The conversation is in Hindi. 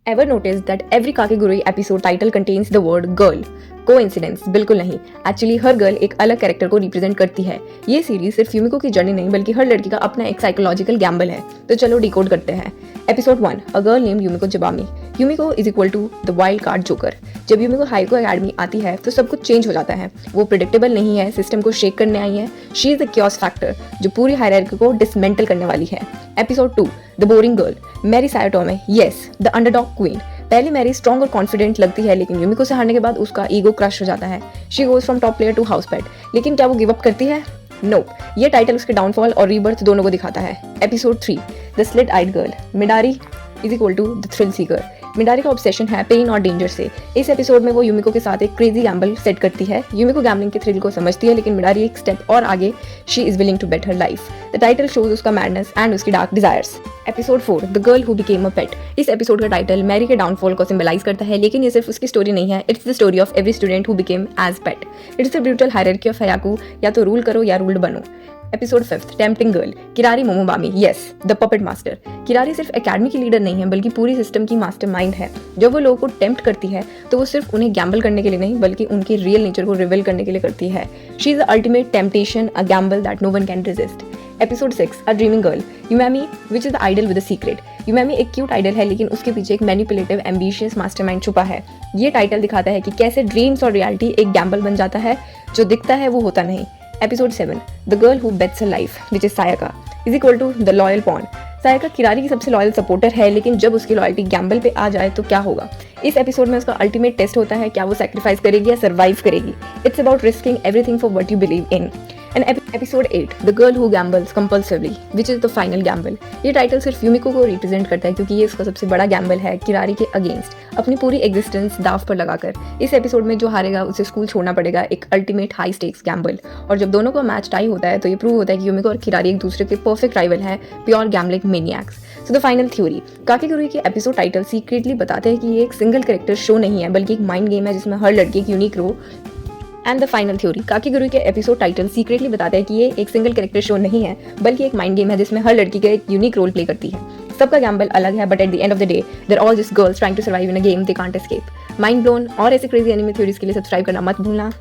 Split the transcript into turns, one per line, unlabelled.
Ever noticed that every Kakegurui episode title contains the word girl? Coincidence? बिल्कुल नहीं। एक्चुअली हर गर्ल एक अलग कैरेक्टर को रिप्रेजेंट करती है। ये सीरीज सिर्फ यूमिको की जर्नी नहीं बल्कि हर लड़की का अपना एक साइकोलॉजिकल गैम्बल है। तो चलो डिकोड करते हैं। Episode 1, a girl named Yumeko Jabami. Yumeko is equal to the wild card joker. जब यूमिको हाइको एकेडमी आती है तो सब कुछ चेंज हो जाता है। वो प्रिडिक्टेबल नहीं है, सिस्टम को शेक करने आई है। She is the chaos factor जो पूरी हायरार्की को डिसमेंटल करने वाली है। Episode 2, the boring girl. Mary Saotome, yes, the underdog queen. पहले मैरी स्ट्रॉन्ग और कॉन्फिडेंट लगती है, लेकिन यूमिको से हारने के बाद उसका ईगो क्रश हो जाता है। She goes from top player to house pet. लेकिन क्या वो गिव अप करती है? नो। ये टाइटल उसके डाउनफॉल और रीबर्थ दोनों को दिखाता है। Episode 3, the slit eyed girl. Midari is equal to the thrill seeker. Midari का ऑब्सेशन है पेन और डेंजर से। इस एपिसोड में वो यूमिको के साथ एक क्रेजी गैम्बल सेट करती है। यूमिको गैम्बलिंग के थ्रिल को समझती है, लेकिन मिडारी एक स्टेप और आगे। She is willing to bet her life. The title shows उसका मैडनेस एंड उसकी dark desires. Episode 4, the girl who became a pet. इस एपिसोड का टाइटल मैरी के डाउनफॉल को सिंबलाइज करता है, लेकिन ये सिर्फ उसकी स्टोरी नहीं है। It's the story of every student who became as pet. It's the brutal hierarchy of Hyakkaou, या तो रूल करो या रूल्ड बनो। Episode 5, tempting girl. Kirari Momobami, yes, the puppet master. Kirari सिर्फ एकेडमी की लीडर नहीं है बल्कि पूरी सिस्टम की मास्टरमाइंड है। जब वो लोगों को टेम्प्ट करती है तो वो सिर्फ उन्हें गैम्बल करने के लिए नहीं बल्कि उनके रियल नेचर को रिवील करने के लिए करती है। She is the ultimate temptation, a gamble that no one can resist. Episode 6, a dreaming girl. Yumemi which is the idol with a secret. Yumemi एक क्यूट आइडल है, लेकिन उसके पीछे एक मैनिपुलेटिव एम्बिशियस मास्टरमाइंड छुपा है। ये टाइटल दिखाता है कि कैसे ड्रीम्स और रियलिटी एक गैम्बल बन जाता है। जो दिखता है वो होता नहीं। Episode 7, the girl who bets her life which is Sayaka is equal to the loyal pawn. Sayaka Kirari की सबसे लॉयल सपोर्टर है, लेकिन जब उसकी लॉयल्टी गैम्बल पे आ जाए तो क्या होगा? इस एपिसोड में उसका अल्टीमेट टेस्ट होता है, क्या वो सैक्रिफाइस करेगी या सर्वाइव करेगी। It's about risking everything for what you believe in. And episode 8, the girl who gambles compulsively which is the final Gamble. ये टाइटल सिर्फ यूमिको को रिप्रेजेंट करता है क्योंकि ये उसका सबसे बड़ा गैम्बल है किरारी के अगेंस्ट, अपनी पूरी एग्जिस्टेंस दाव पर लगाकर। इस एपिसोड में जो हारेगा उसे स्कूल छोड़ना पड़ेगा, एक अल्टीमेट हाई स्टेक्स गैम्बल। और जब दोनों का मैच टाई होता है तो ये प्रूव होता है कि यूमिको और किरारी एक दूसरे के परफेक्ट राइवल हैं, pure gambling maniacs. So the final theory, Kakegurui के एपिसोड टाइटल सीक्रेटली बताते हैं कि ये एक सिंगल कैरेक्टर शो नहीं है बल्कि एक माइंड गेम है जिसमें हर लड़की एक unique row. And the final theory, Kakegurui के एपिसोड टाइटल सीक्रेटली बताता है कि ये एक सिंगल कैरेक्टर शो नहीं है बल्कि एक माइंड गेम है जिसमें हर लड़की का एक यूनिक रोल प्ले करती है। सबका गैम्बल अलग है, but at the end of the day they're all just girls trying to survive in a game they can't escape. Mind blown और ऐसे क्रेजी एनिमे थ्योरीज के लिए सब्सक्राइब करना मत भूलना।